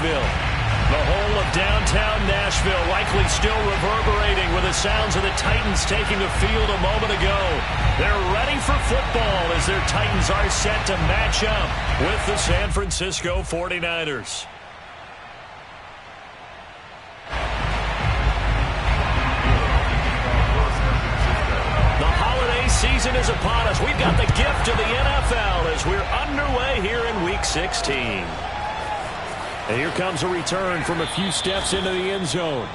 Nashville. The whole of downtown Nashville likely still reverberating with the sounds of the Titans taking the field a moment ago. They're ready for football as their Titans are set to match up with the San Francisco 49ers. The holiday season is upon us. We've got the gift of the NFL as we're underway here in Week 16. And here comes a return from a few steps into the end zone.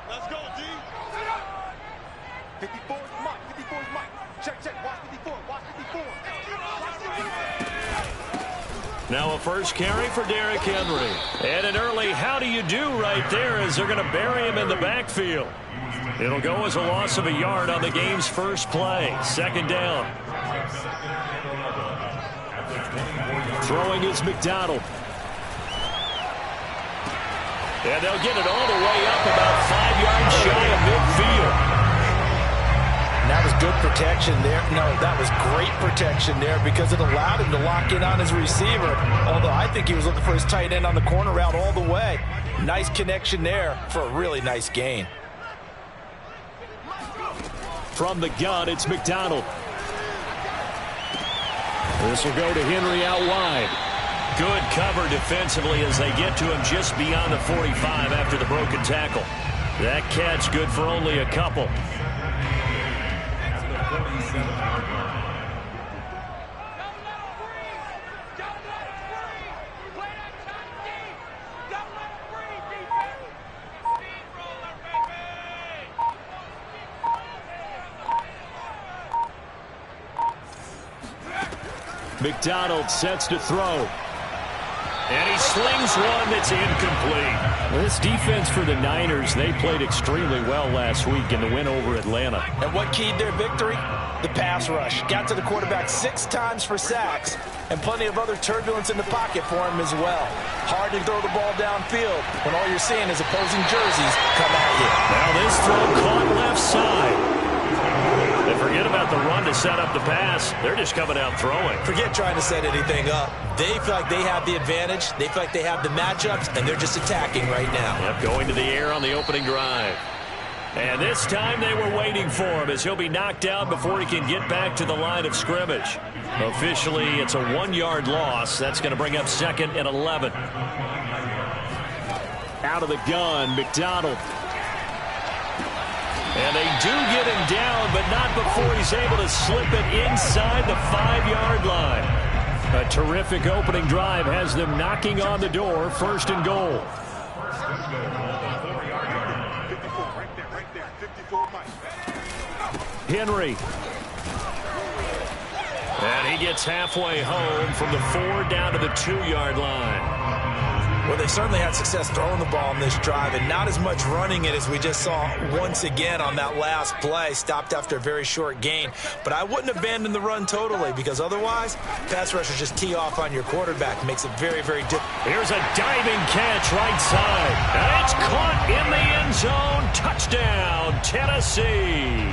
Let's go, D. 54 is Mike. 54 is Mike. Check. Watch 54. Watch 54. Now a first carry for Derrick Henry. And an early how do you do right there as they're going to bury him in the backfield. It'll go as a loss of a yard on the game's first play. Second down. Throwing is McDonald. And they'll get it all the way up about 5 yards shy of midfield. That was good protection there. No, that was great protection there because it allowed him to lock in on his receiver. Although I think he was looking for his tight end on the corner route all the way. Nice connection there for a really nice gain. From the gun, it's McDonald. This will go to Henry out wide. Good cover defensively as they get to him just beyond the 45 after the broken tackle. That catch good for only a couple. McDonald sets to throw. And he slings one that's incomplete. This defense for the Niners, they played extremely well last week in the win over Atlanta. And what keyed their victory? The pass rush. Got to the quarterback 6 times for sacks, and plenty of other turbulence in the pocket for him as well. Hard to throw the ball downfield when all you're seeing is opposing jerseys come at you. Now this throw caught left side. And forget about the run to set up the pass. They're just coming out throwing. Forget trying to set anything up. They feel like they have the advantage. They feel like they have the matchups, and they're just attacking right now. Yep, going to the air on the opening drive. And this time they were waiting for him as he'll be knocked down before he can get back to the line of scrimmage. Officially, it's a 1-yard loss. That's going to bring up 2nd and 11. Out of the gun, McDonald. And they do get him down, but not before he's able to slip it inside the 5-yard line. A terrific opening drive has them knocking on the door, 1st and goal. Henry. And he gets halfway home from the 4 down to the 2-yard line. Well, they certainly had success throwing the ball on this drive and not as much running it as we just saw once again on that last play. Stopped after a very short gain. But I wouldn't abandon the run totally because otherwise, pass rushers just tee off on your quarterback. It makes it very, very difficult. Here's a diving catch right side. And it's caught in the end zone. Touchdown, Tennessee.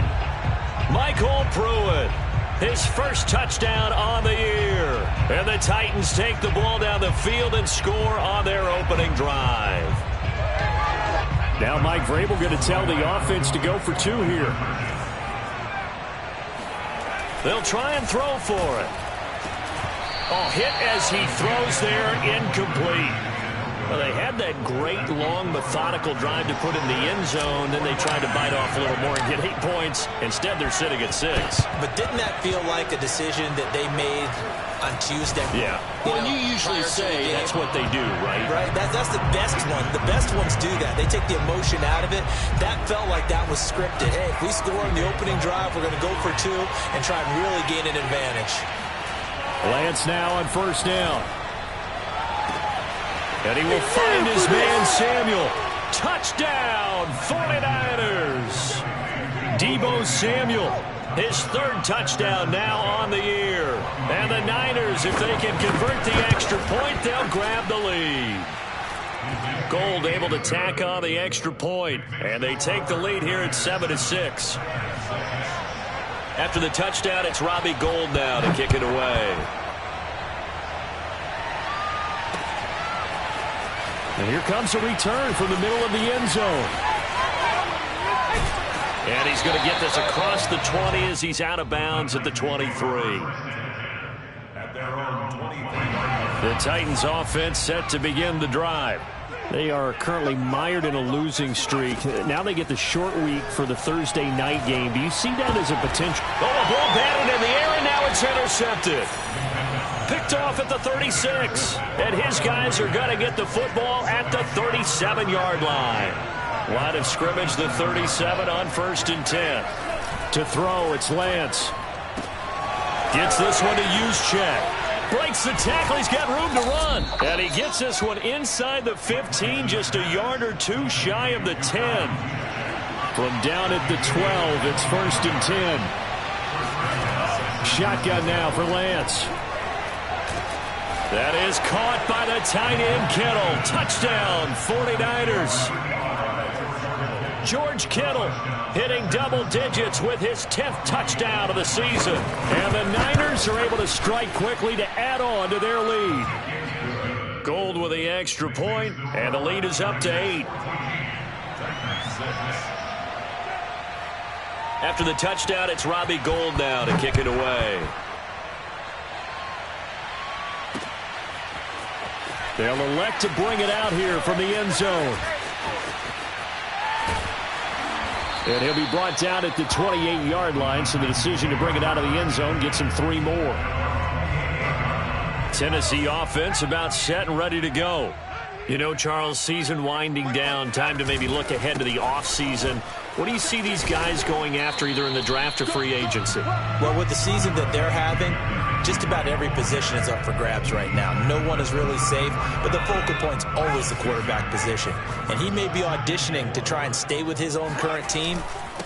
Michael Pruitt. His first touchdown on the year. And the Titans take the ball down the field and score on their opening drive. Now Mike Vrabel going to tell the offense to go for 2 here. They'll try and throw for it. Oh, hit as he throws there, incomplete. Well, they had that great, long, methodical drive to put in the end zone. Then they tried to bite off a little more and get 8 points. Instead, they're sitting at 6. But didn't that feel like a decision that they made on Tuesday? Yeah. Well, you usually say that's what they do, right? Right. That's the best one. The best ones do that. They take the emotion out of it. That felt like that was scripted. Hey, if we score in the opening drive, we're going to go for 2 and try and really gain an advantage. Lance now on 1st down. And he will find his man Samuel. Touchdown, 49ers. Deebo Samuel, his 3rd touchdown now on the year. Niners, if they can convert the extra point, they'll grab the lead. Gold able to tack on the extra point, and they take the lead here at 7-6. After the touchdown, it's Robbie Gould now to kick it away. And here comes a return from the middle of the end zone. And he's going to get this across the 20 as he's out of bounds at the 23. The Titans offense set to begin the drive. They are currently mired in a losing streak. Now they get the short week for the Thursday night game. Do you see that as a potential? Oh, a ball batted in the air, and now it's intercepted. Picked off at the 36. And his guys are going to get the football at the 37-yard line. Line of scrimmage, the 37 on 1st and 10. To throw, it's Lance. Gets this one to Juszczyk. Breaks the tackle. He's got room to run. And he gets this one inside the 15, just a yard or two shy of the 10. From down at the 12, it's 1st and 10. Shotgun now for Lance. That is caught by the tight end, Kittle. Touchdown, 49ers. George Kittle hitting double digits with his 10th touchdown of the season. And the Niners are able to strike quickly to add on to their lead. Gould with the extra point, and the lead is up to 8. After the touchdown, it's Robbie Gould now to kick it away. They'll elect to bring it out here from the end zone. And he'll be brought down at the 28-yard line, so the decision to bring it out of the end zone gets him 3 more. Tennessee offense about set and ready to go. You know, Charles, season winding down, time to maybe look ahead to the offseason. What do you see these guys going after either in the draft or free agency? Well, with the season that they're having, just about every position is up for grabs right now. No one is really safe, but the focal point's always the quarterback position. And he may be auditioning to try and stay with his own current team.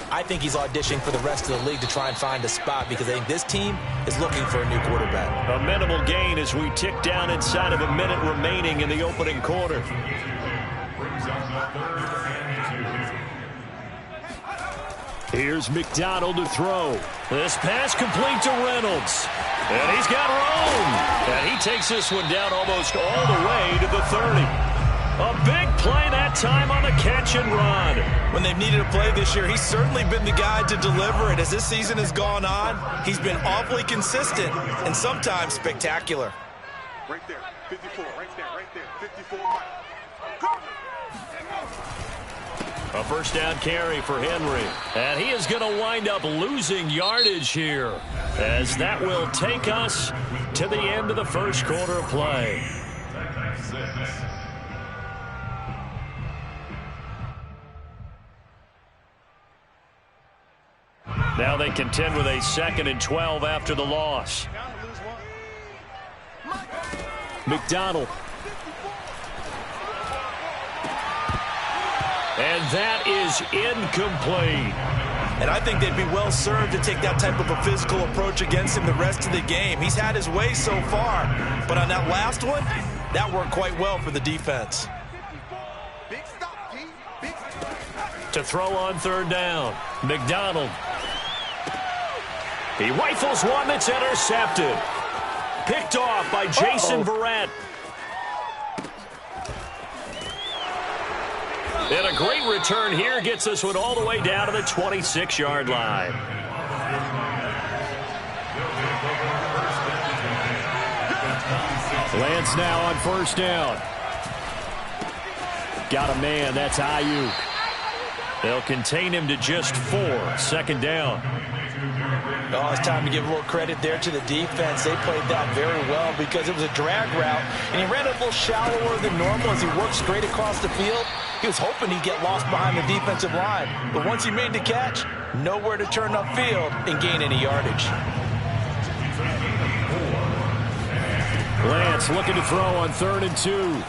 I think he's auditioning for the rest of the league to try and find a spot because I think this team is looking for a new quarterback. A minimal gain as we tick down inside of a minute remaining in the opening quarter. Here's McDonald to throw. This pass complete to Reynolds. And he's got room. And he takes this one down almost all the way to the 30. A big play that time on the catch and run. When they've needed a play this year, he's certainly been the guy to deliver it. As this season has gone on, he's been awfully consistent and sometimes spectacular. Right there, 54, right there, 54. A first down carry for Henry. And he is going to wind up losing yardage here, as that will take us to the end of the first quarter of play. Now they contend with a 2nd and 12 after the loss. McDonald. And that is incomplete. And I think they'd be well served to take that type of a physical approach against him the rest of the game. He's had his way so far, but on that last one, that worked quite well for the defense. To throw on 3rd down, McDonald. He rifles one that's intercepted. Picked off by Jason Verrett. And a great return here gets this one all the way down to the 26-yard line. Lance now on 1st down. Got a man, that's Ayuk. They'll contain him to just 4, 2nd down. Oh, it's time to give a little credit there to the defense. They played that very well because it was a drag route, and he ran a little shallower than normal as he worked straight across the field. He was hoping he'd get lost behind the defensive line, but once he made the catch, nowhere to turn upfield and gain any yardage. Lance looking to throw on 3rd and 2.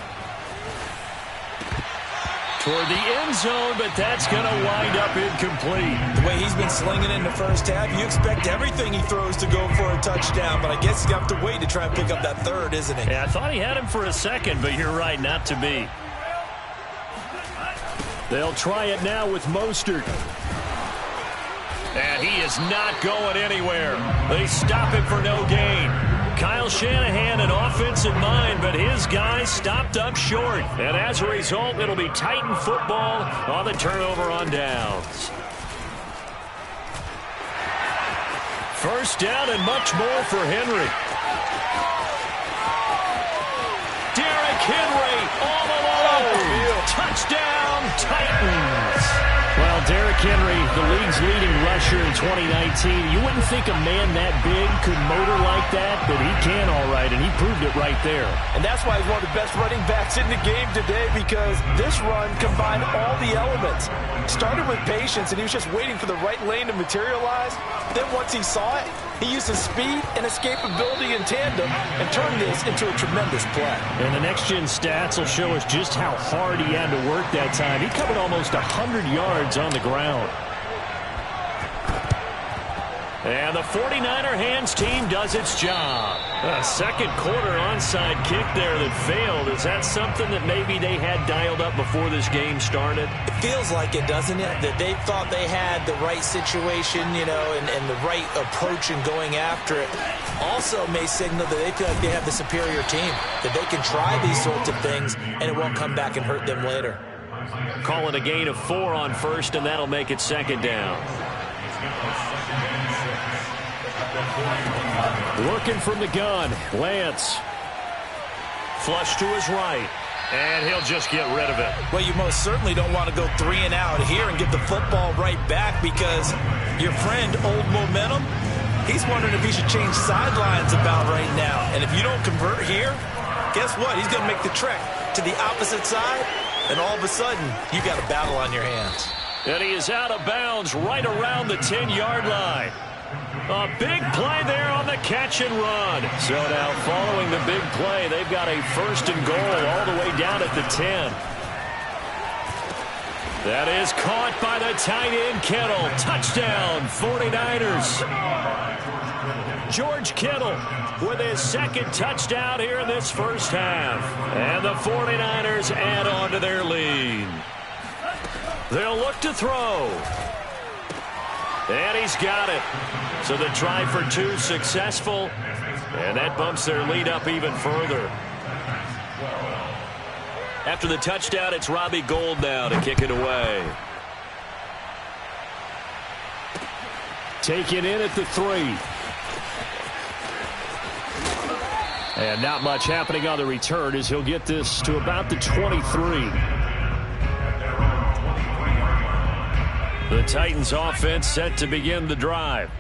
toward the end zone, but that's going to wind up incomplete. The way he's been slinging in the first half, you expect everything he throws to go for a touchdown, but I guess he's got to wait to try and pick up that third, isn't he? Yeah, I thought he had him for a second, but you're right, not to be. They'll try it now with Mostert. And he is not going anywhere. They stop him for no gain. Kyle Shanahan, an offensive mind, but his guys stopped up short. And as a result, it'll be Titan football on the turnover on downs. First down and much more for Henry. Derrick Henry all alone. Touchdown, Titans. Well, Derrick Henry, the league's leading rusher in 2019. You wouldn't think a man that big could motor like that, but he can all right, and he proved it right there. And that's why he's one of the best running backs in the game today, because this run combined all the elements. Started with patience, and he was just waiting for the right lane to materialize. Then once he saw it, he used his speed and escapability in tandem and turned this into a tremendous play. And the next-gen stats will show us just how hard he had to work that time. He covered almost 100 yards on the ground. And the 49er hands team does its job. A second quarter onside kick there that failed. Is that something that maybe they had dialed up before this game started? It feels like it, doesn't it? That they thought they had the right situation, you know, and the right approach in going after it. Also may signal that they feel like they have the superior team, that they can try these sorts of things and it won't come back and hurt them later. Call it a gain of 4 on first, and that'll make it second down. Working from the gun, Lance. Flush to his right, and he'll just get rid of it. Well, you most certainly don't want to go 3 and out here and get the football right back, because your friend, Old Momentum, he's wondering if he should change sidelines about right now. And if you don't convert here, guess what? He's going to make the trek to the opposite side, and all of a sudden, you got a battle on your hands. And he is out of bounds right around the 10-yard line. A big play there on the catch and run. So now following the big play, they've got a first and goal all the way down at the 10. That is caught by the tight end, Kittle. Touchdown, 49ers. George Kittle with his second touchdown here in this first half. And the 49ers add on to their lead. They'll look to throw. And he's got it. So the try for 2 successful. And that bumps their lead up even further. After the touchdown, it's Robbie Gould now to kick it away. Taken in at the 3. And not much happening on the return as he'll get this to about the 23. The Titans offense set to begin the drive.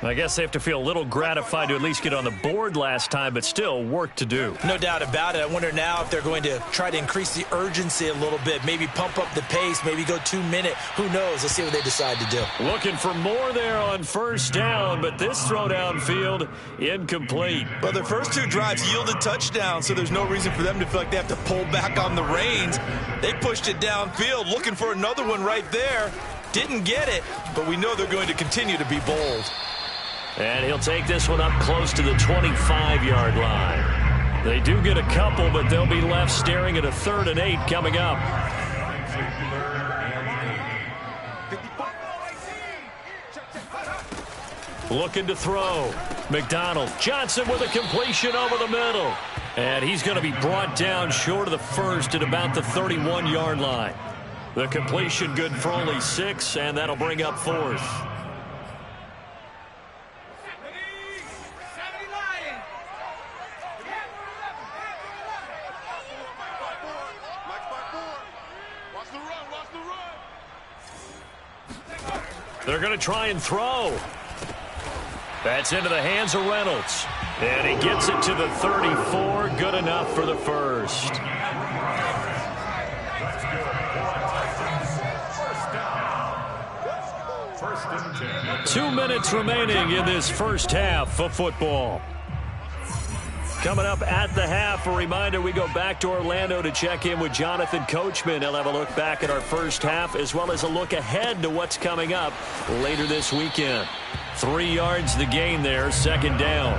I guess they have to feel a little gratified to at least get on the board last time, but still work to do. No doubt about it. I wonder now if they're going to try to increase the urgency a little bit, maybe pump up the pace, maybe go 2-minute. Who knows? Let's see what they decide to do. Looking for more there on first down, but this throw downfield incomplete. Well, their first 2 drives yielded touchdowns, so there's no reason for them to feel like they have to pull back on the reins. They pushed it downfield, looking for another one right there. Didn't get it, but we know they're going to continue to be bold. And he'll take this one up close to the 25-yard line. They do get a couple, but they'll be left staring at a 3rd and 8 coming up. Looking to throw. McDonald. Johnson with a completion over the middle. And he's going to be brought down short of the first at about the 31-yard line. The completion good for only 6, and that'll bring up 4th. They're going to try and throw. That's into the hands of Reynolds. And he gets it to the 34. Good enough for the first. First and 10. 2 minutes remaining in this first half of football. Coming up at the half, a reminder, we go back to Orlando to check in with Jonathan Coachman. He'll have a look back at our first half as well as a look ahead to what's coming up later this weekend. 3 yards the gain there, second down.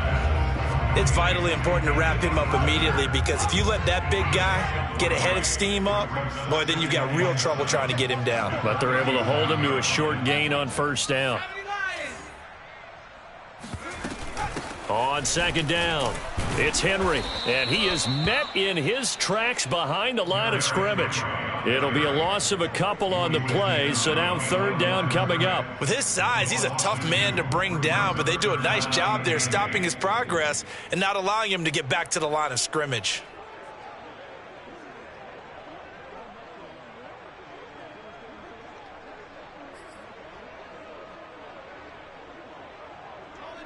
It's vitally important to wrap him up immediately because if you let that big guy get ahead of steam up, boy, then you've got real trouble trying to get him down. But they're able to hold him to a short gain on first down. On second down, it's Henry, and he is met in his tracks behind the line of scrimmage. It'll be a loss of a couple on the play, so now third down coming up. With his size, he's a tough man to bring down, but they do a nice job there stopping his progress and not allowing him to get back to the line of scrimmage.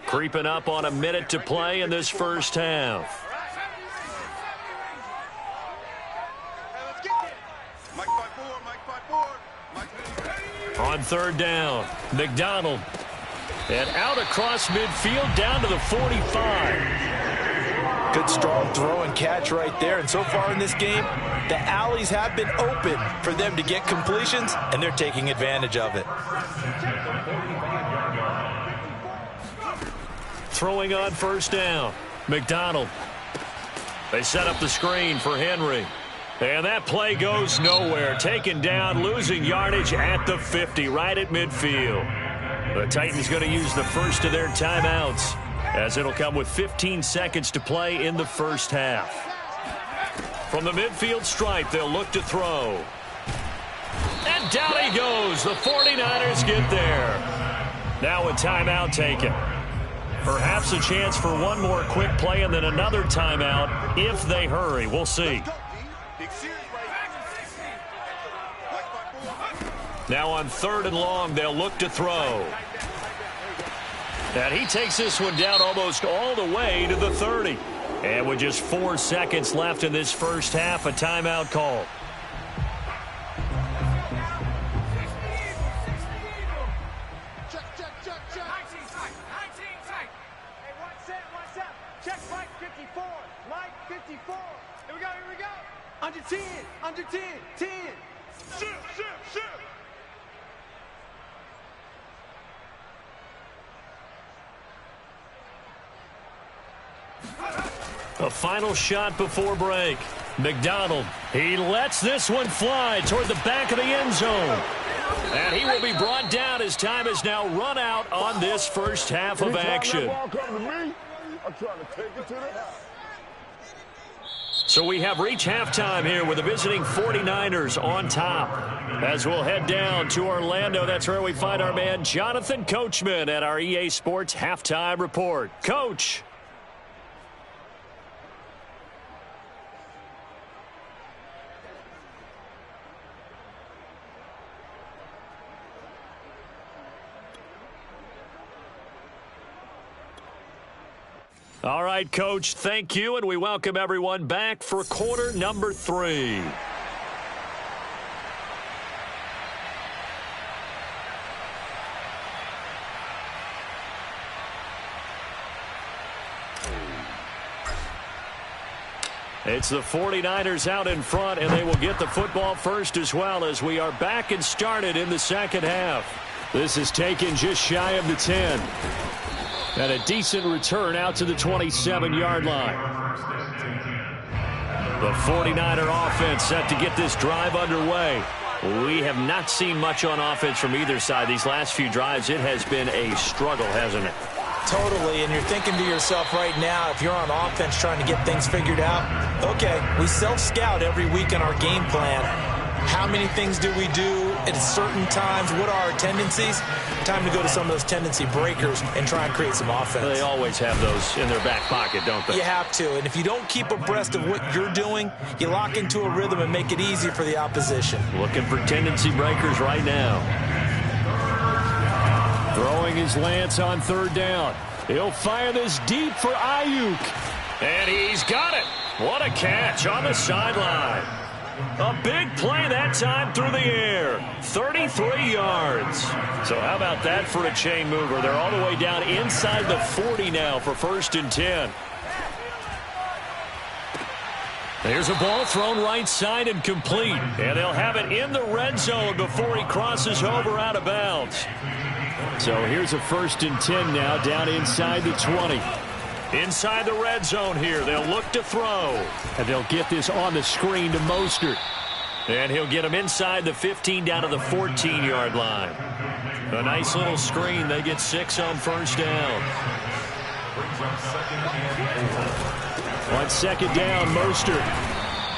Creeping up on a minute to play in this first half. On third down, McDonald. And out across midfield down to the 45. Good strong throw and catch right there. And so far in this game, the alleys have been open for them to get completions, and they're taking advantage of it. Throwing on first down, McDonald. They set up the screen for Henry. And that play goes nowhere. Taken down, losing yardage at the 50, right at midfield. The Titans going to use the first of their timeouts, as it'll come with 15 seconds to play in the first half. From the midfield stripe, they'll look to throw. And down he goes. The 49ers get there. Now a timeout taken. Perhaps a chance for one more quick play and then another timeout if they hurry. We'll see. Now on third and long, they'll look to throw. And he takes this one down almost all the way to the 30. And with just 4 seconds left in this first half, a timeout call. Under 10, under 10, 10. Shift. A final shot before break. McDonald, he lets this one fly toward the back of the end zone. And he will be brought down as time is now run out on this first half of action. So we have reached halftime here with the visiting 49ers on top. As we'll head down to Orlando, that's where we find our man Jonathan Coachman at our EA Sports Halftime Report. Coach. All right, Coach, thank you, and we welcome everyone back for quarter number 3. It's the 49ers out in front, and they will get the football first as well as we are back and started in the second half. This is taken just shy of the 10. And a decent return out to the 27-yard line. The 49er offense set to get this drive underway. We have not seen much on offense from either side. These last few drives, it has been a struggle, hasn't it? Totally, and you're thinking to yourself right now, if you're on offense trying to get things figured out, okay, we self-scout every week in our game plan. How many things do we do at certain times? What are our tendencies? Time to go to some of those tendency breakers and try and create some offense. They always have those in their back pocket, don't they? You have to, and if you don't keep abreast of what you're doing, you lock into a rhythm and make it easier for the opposition. Looking for tendency breakers right now. Throwing his Lance on third down. He'll fire this deep for Ayuk. And he's got it. What a catch on the sideline. A big play that time through the air. 33 yards. So how about that for a chain mover? They're all the way down inside the 40 now for 1st and 10. There's a ball thrown right side and complete. And they'll have it in the red zone before he crosses over out of bounds. So here's a 1st and 10 now down inside the 20. Inside the red zone here. They'll look to throw. And they'll get this on the screen to Mostert. And he'll get him inside the 15 down to the 14-yard line. A nice little screen. They get 6 on 1st down. On 2nd down, Mostert.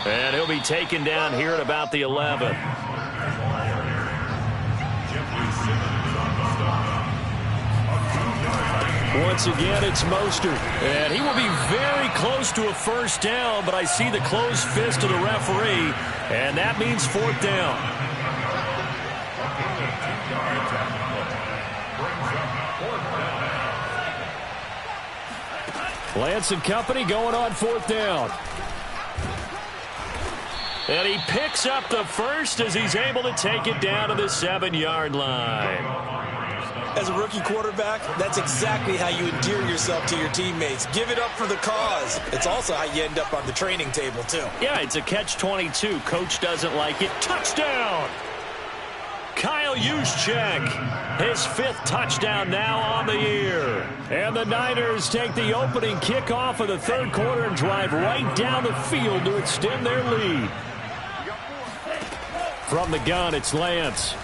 And he'll be taken down here at about the 11. Once again, it's Mostert. And he will be very close to a 1st down, but I see the closed fist of the referee, and that means 4th down. Lance and company going on 4th down. And he picks up the first as he's able to take it down to the 7-yard line. As a rookie quarterback, that's exactly how you endear yourself to your teammates. Give it up for the cause. It's also how you end up on the training table, too. Yeah, it's a catch-22. Coach doesn't like it. Touchdown! Kyle Juszczyk, his 5th touchdown now on the year. And the Niners take the opening kickoff of the 3rd quarter and drive right down the field to extend their lead. From the gun, it's Lance.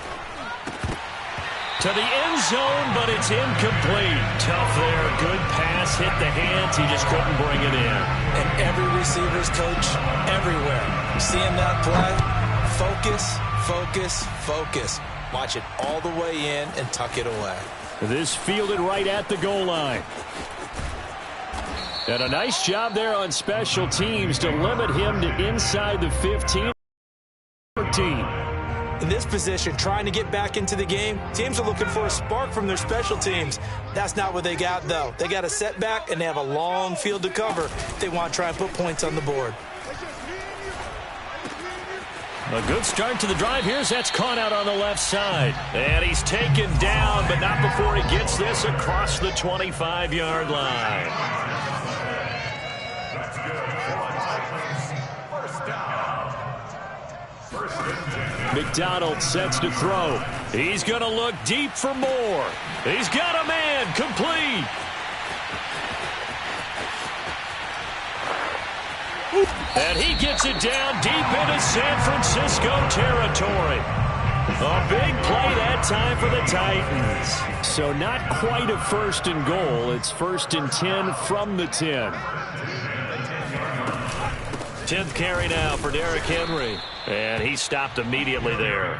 To the end zone, but it's incomplete. Tough there. Good pass. Hit the hands. He just couldn't bring it in. And every receiver's coach everywhere. Seeing that play, focus, focus, focus. Watch it all the way in and tuck it away. This fielded right at the goal line. And a nice job there on special teams to limit him to inside the 15. In this position, trying to get back into the game, teams are looking for a spark from their special teams. That's not what they got, though. They got a setback, and they have a long field to cover if they want to try and put points on the board. A good start to the drive. That's caught out on the left side. And he's taken down, but not before he gets this across the 25-yard line. McDonald sets to throw. He's going to look deep for more. He's got a man. Complete. And he gets it down deep into San Francisco territory. A big play that time for the Titans. So not quite a 1st and goal. It's 1st and 10 from the 10. 10th carry now for Derrick Henry. And he stopped immediately there.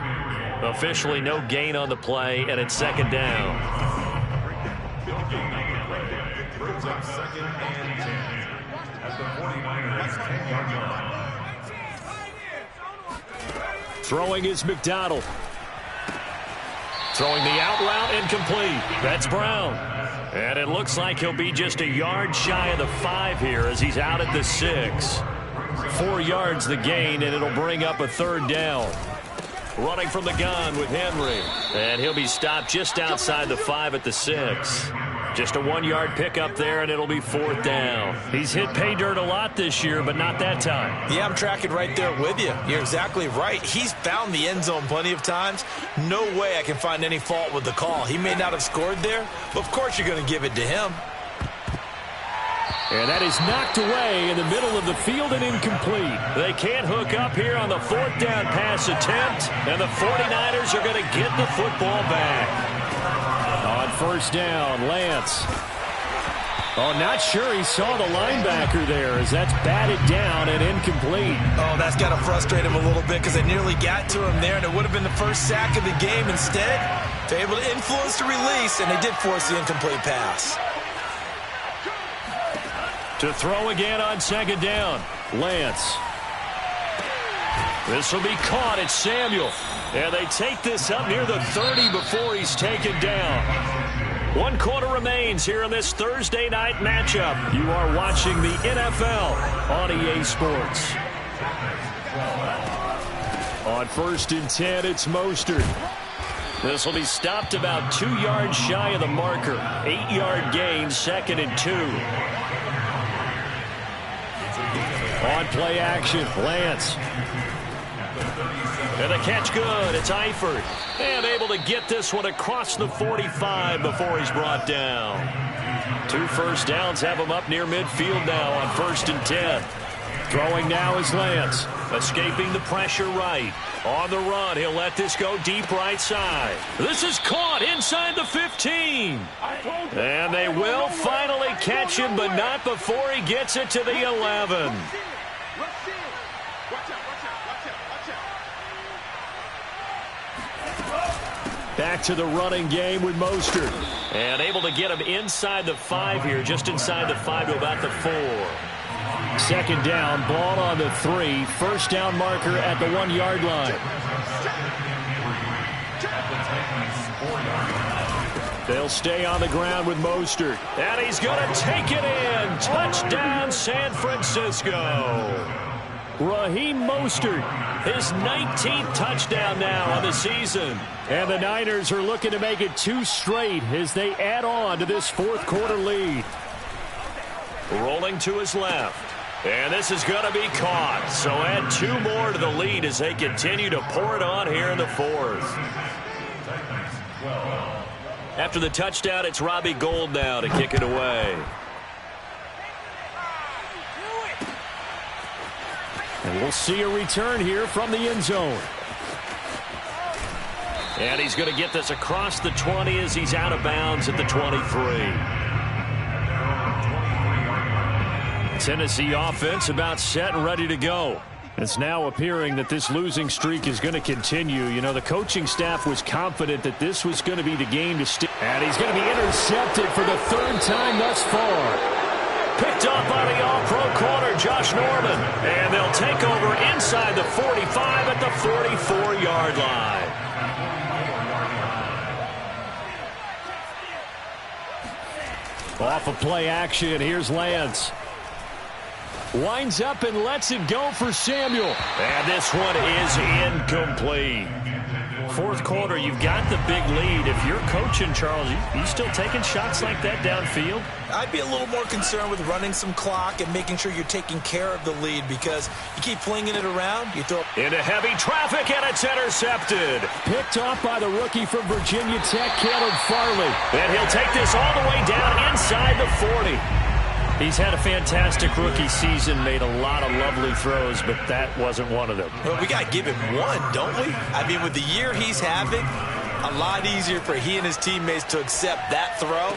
Officially no gain on the play, and it's 2nd down. Throwing is McDonald. Throwing the out route incomplete. That's Brown. And it looks like he'll be just a yard shy of the 5 here as he's out at the 6. 4 yards the gain, and it'll bring up a 3rd down. Running from the gun with Henry. And he'll be stopped just outside the 5 at the 6. Just a 1-yard pickup there, and it'll be 4th down. He's hit pay dirt a lot this year, but not that time. Yeah, I'm tracking right there with you. You're exactly right. He's found the end zone plenty of times. No way I can find any fault with the call. He may not have scored there, but of course you're going to give it to him. And that is knocked away in the middle of the field and incomplete. They can't hook up here on the 4th down pass attempt, and the 49ers are going to get the football back. On 1st down, Lance. Oh, not sure he saw the linebacker there as that's batted down and incomplete. Oh, that's got to frustrate him a little bit because they nearly got to him there, and it would have been the first sack of the game. Instead, they're able to influence the release, and they did force the incomplete pass. To throw again on 2nd down, Lance. This will be caught. It's Samuel. And they take this up near the 30 before he's taken down. 1 quarter remains here in this Thursday night matchup. You are watching the NFL on EA Sports. On 1st and 10, it's Mostert. This will be stopped about 2 yards shy of the marker. 8-yard gain, 2nd and 2. On play action, Lance. And the catch good. It's Eifert. And able to get this one across the 45 before he's brought down. 2 first downs have him up near midfield now on 1st and 10. Throwing now is Lance. Escaping the pressure right. On the run, he'll let this go deep right side. This is caught inside the 15. And they will finally catch him, but not before he gets it to the 11. Back to the running game with Mostert. And able to get him inside the 5 here, just inside the 5 to about the 4. 2nd down, ball on the 3. First down marker at the 1-yard line. They'll stay on the ground with Mostert. And he's going to take it in. Touchdown, San Francisco. Raheem Mostert, his 19th touchdown now on the season. And the Niners are looking to make it 2 straight as they add on to this 4th quarter lead. Rolling to his left. And this is going to be caught. So add 2 more to the lead as they continue to pour it on here in the 4th. After the touchdown, it's Robbie Gould now to kick it away. And we'll see a return here from the end zone. And he's going to get this across the 20 as he's out of bounds at the 23. Tennessee offense about set and ready to go. It's now appearing that this losing streak is going to continue. You know, the coaching staff was confident that this was going to be the game to stick. And he's going to be intercepted for the 3rd time thus far. Picked up by the all-pro corner, Josh Norman. And they'll take over inside the 45 at the 44-yard line. Off of play action, here's Lance. Winds up and lets it go for Samuel. And this one is incomplete. 4th quarter, you've got the big lead. If you're coaching, Charles, you still taking shots like that downfield? I'd be a little more concerned with running some clock and making sure you're taking care of the lead, because you keep flinging it around, you throw into heavy traffic, and it's intercepted. Picked off by the rookie from Virginia Tech, Caleb Farley. And he'll take this all the way down inside the 40. He's had a fantastic rookie season, made a lot of lovely throws, but that wasn't one of them. Well, we got to give him one, don't we? I mean, with the year he's having, a lot easier for he and his teammates to accept that throw,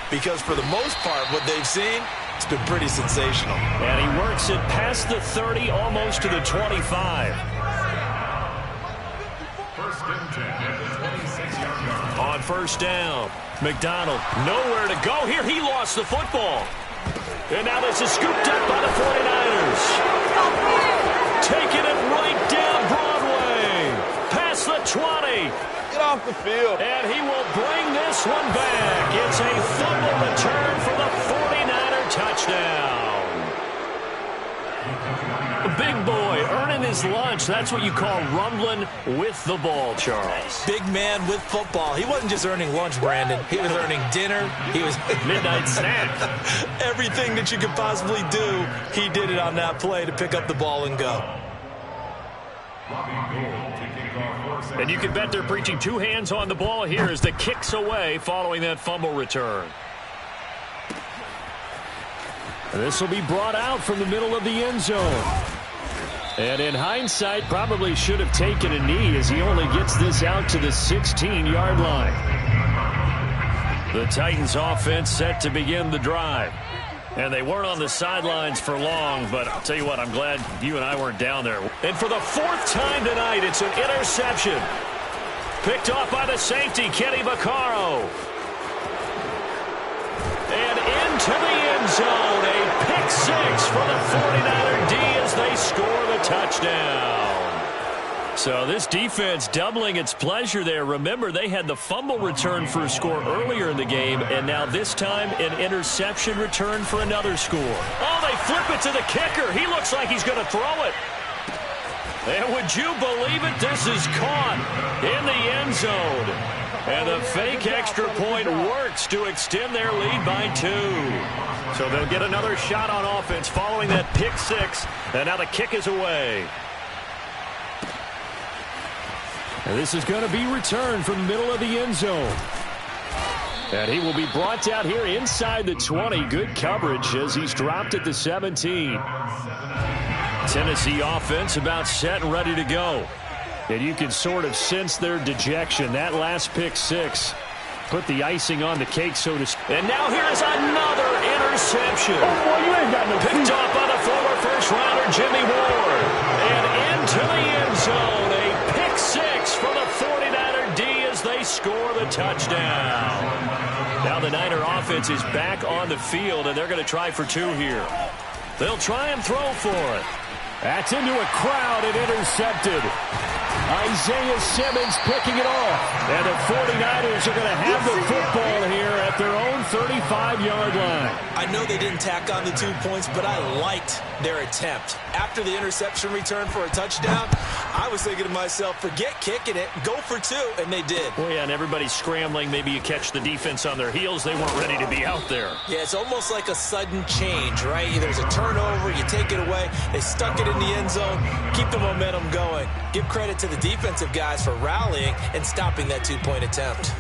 because for the most part, what they've seen, it's been pretty sensational. And he works it past the 30, almost to the 25. On 1st down, McDonald, nowhere to go here. He lost the football. And now this is scooped up by the 49ers. Taking it right down Broadway. Past the 20. Get off the field. And he will bring this one back. It's a fumble return for the 49er touchdown. A big boy earning his lunch. That's what you call rumbling with the ball, Charles. Big man with football. He wasn't just earning lunch, Brandon. He was earning dinner. He was midnight snack. Everything that you could possibly do, he did it on that play to pick up the ball and go. And you can bet they're preaching 2 hands on the ball here as the kick's away following that fumble return. And this will be brought out from the middle of the end zone. And in hindsight, probably should have taken a knee as he only gets this out to the 16-yard line. The Titans offense set to begin the drive. And they weren't on the sidelines for long, but I'll tell you what, I'm glad you and I weren't down there. And for the 4th time tonight, it's an interception. Picked off by the safety, Kenny Vaccaro. And into the end zone, a pick 6 for the 49er D as they score the touchdown. So this defense doubling its pleasure there. Remember, they had the fumble return for a score earlier in the game, and now this time an interception return for another score. Oh, they flip it to the kicker. He looks like he's going to throw it. And would you believe it? This is caught in the end zone. And the fake extra point works to extend their lead by 2. So they'll get another shot on offense following that pick 6. And now the kick is away. And this is going to be returned from the middle of the end zone. And he will be brought down here inside the 20. Good coverage as he's dropped at the 17. Tennessee offense about set and ready to go. And you can sort of sense their dejection. That last pick 6 put the icing on the cake, so to speak. And now here's another interception. Oh, boy, you ain't got no Picked off by the former first-rounder Jimmy Ward. And into the end zone. A pick 6 for the 49er D as they score the touchdown. Now the Niner offense is back on the field, and they're going to try for 2 here. They'll try and throw for it. That's into a crowd and intercepted. Isaiah Simmons picking it off. And the 49ers are going to have the football here at their own 35-yard line. I know they didn't tack on the 2 points, but I liked their attempt. After the interception return for a touchdown, I was thinking to myself, forget kicking it, go for 2, and they did. Well, yeah, and everybody's scrambling. Maybe you catch the defense on their heels. They weren't ready to be out there. Yeah, it's almost like a sudden change, right? There's a turnover, you take it away, they stuck it in the end zone, keep the momentum going. Give credit to the defensive guys for rallying and stopping that 2-point attempt.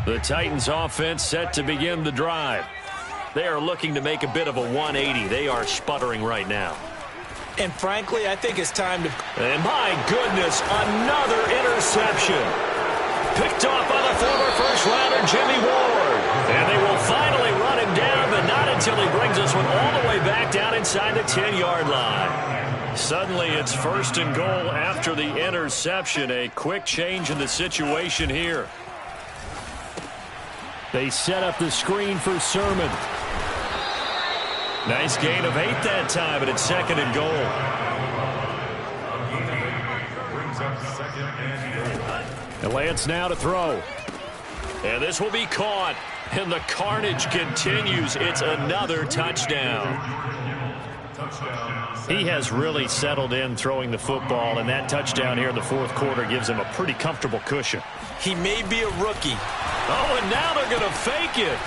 The Titans offense set to begin the drive. They are looking to make a bit of a 180. They are sputtering right now. And frankly, I think it's time to... And my goodness, another interception. Picked off by the former first-rounder Jimmy Ward. And they will finally run him down, but not until he brings this one all the way back down inside the 10-yard line. Suddenly, it's 1st and goal after the interception. A quick change in the situation here. They set up the screen for Sermon. Nice gain of 8 that time, but it's 2nd and goal. And Lance now to throw. And this will be caught. And the carnage continues. It's another touchdown. He has really settled in throwing the football, and that touchdown here in the 4th quarter gives him a pretty comfortable cushion. He may be a rookie. Oh, and now they're going to fake it.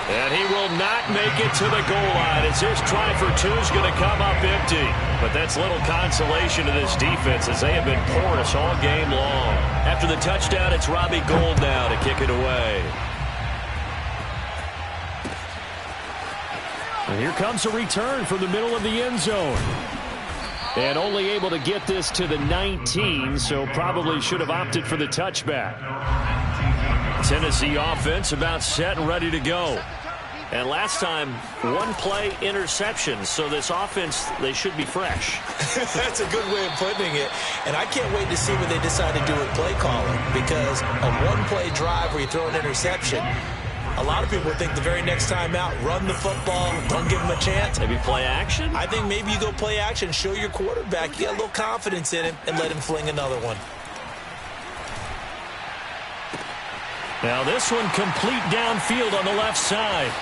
And he will not make it to the goal line as his try for 2 is going to come up empty. But that's little consolation to this defense as they have been porous all game long. After the touchdown, it's Robbie Gould now to kick it away. And here comes a return from the middle of the end zone. And only able to get this to the 19, so probably should have opted for the touchback. Tennessee offense about set and ready to go. And last time, 1-play interception. So this offense, they should be fresh. That's a good way of putting it. And I can't wait to see what they decide to do with play calling. Because a 1-play drive where you throw an interception, a lot of people think the very next time out, run the football, don't give him a chance. Maybe play action? I think maybe you go play action, show your quarterback, you get a little confidence in him, and let him fling another one. Now this one complete downfield on the left side.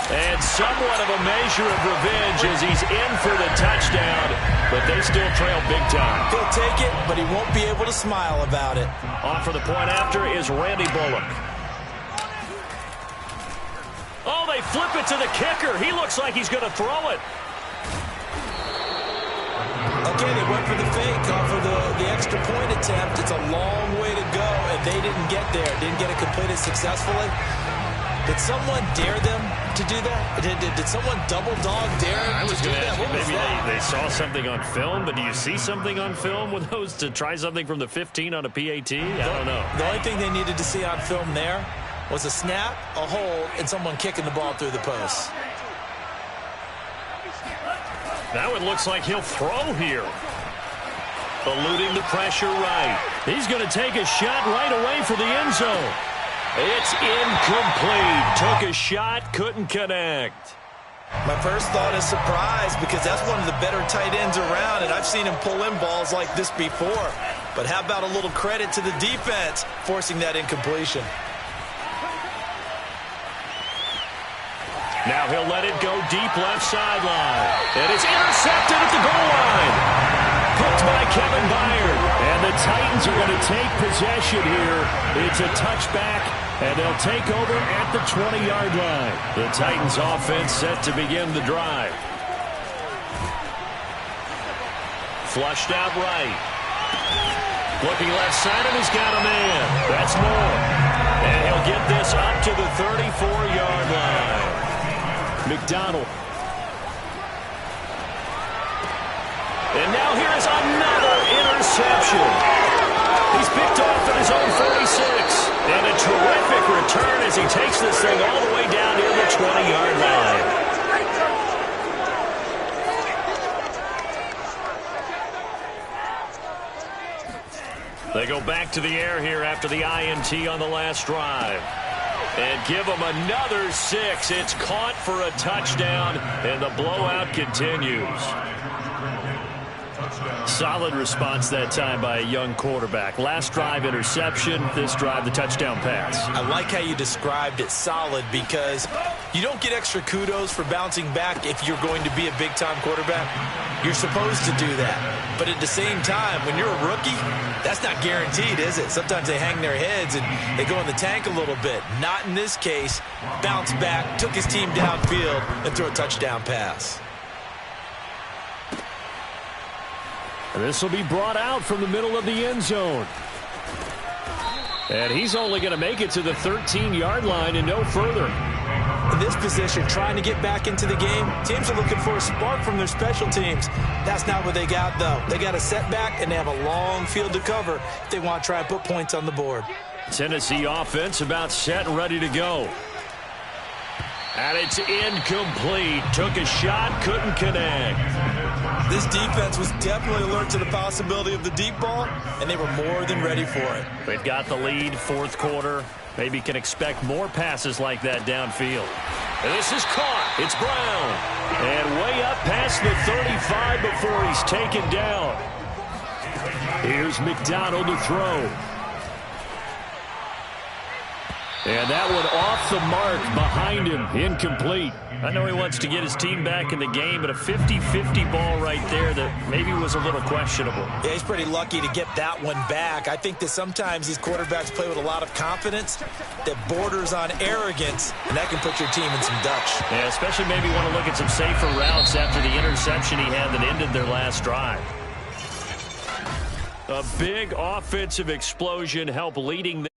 And somewhat of a measure of revenge as he's in for the touchdown, but they still trail big time. He'll take it, but he won't be able to smile about it. On for the point after is Randy Bullock. Oh, they flip it to the kicker. He looks like he's going to throw it. Okay, they went for the fake off of the extra point attempt. It's a long way to go, and they didn't get there. Didn't get it completed successfully. Did someone dare them to do that? Did someone double dog dare them to do that? Maybe they saw something on film, but do you see something on film with those to try something from the 15 on a PAT? I don't know. The only thing they needed to see on film there was a snap, a hold, and someone kicking the ball through the post. Now it looks like he'll throw here. Eluding the pressure right. He's going to take a shot right away for the end zone. It's incomplete. Took a shot, couldn't connect. My first thought is surprise because that's one of the better tight ends around, and I've seen him pull in balls like this before. But how about a little credit to the defense forcing that incompletion? Now he'll let it go deep left sideline. And it's intercepted at the goal line. Put Blocked by Kevin Byard. And the Titans are going to take possession here. It's a touchback, and they'll take over at the 20-yard line. The Titans offense set to begin the drive. Flushed out right. Looking left side, and he's got a man. That's Moore. And he'll get this up to the 34-yard line. McDonald. And now here's another interception. He's picked off at his own 46. And a terrific return as he takes this thing all the way down near the 20-yard line. They go back to the air here after the INT on the last drive. And give them another 6. It's caught for a touchdown, and the blowout continues. Solid response that time by a young quarterback. Last drive, interception. This drive, the touchdown pass. I like how you described it, solid, because you don't get extra kudos for bouncing back if you're going to be a big-time quarterback. You're supposed to do that. But at the same time, when you're a rookie, that's not guaranteed, is it? Sometimes they hang their heads and they go in the tank a little bit. Not in this case. Bounced back, took his team downfield, and threw a touchdown pass. This will be brought out from the middle of the end zone. And he's only going to make it to the 13-yard line and no further. In this position, trying to get back into the game, teams are looking for a spark from their special teams. That's not what they got, though. They got a setback, and they have a long field to cover if they want to try and put points on the board. Tennessee offense about set and ready to go. And it's incomplete. Took a shot, couldn't connect. This defense was definitely alert to the possibility of the deep ball, and they were more than ready for it. They've got the lead, fourth quarter. Maybe can expect more passes like that downfield. And this is caught. It's Brown. And way up past the 35 before he's taken down. Here's McDonald to throw. And that one off the mark behind him, incomplete. I know he wants to get his team back in the game, but a 50-50 ball right there that maybe was a little questionable. Yeah, he's pretty lucky to get that one back. I think that sometimes these quarterbacks play with a lot of confidence that borders on arrogance, and that can put your team in some Dutch. Yeah, especially maybe want to look at some safer routes after the interception he had that ended their last drive. A big offensive explosion helped leading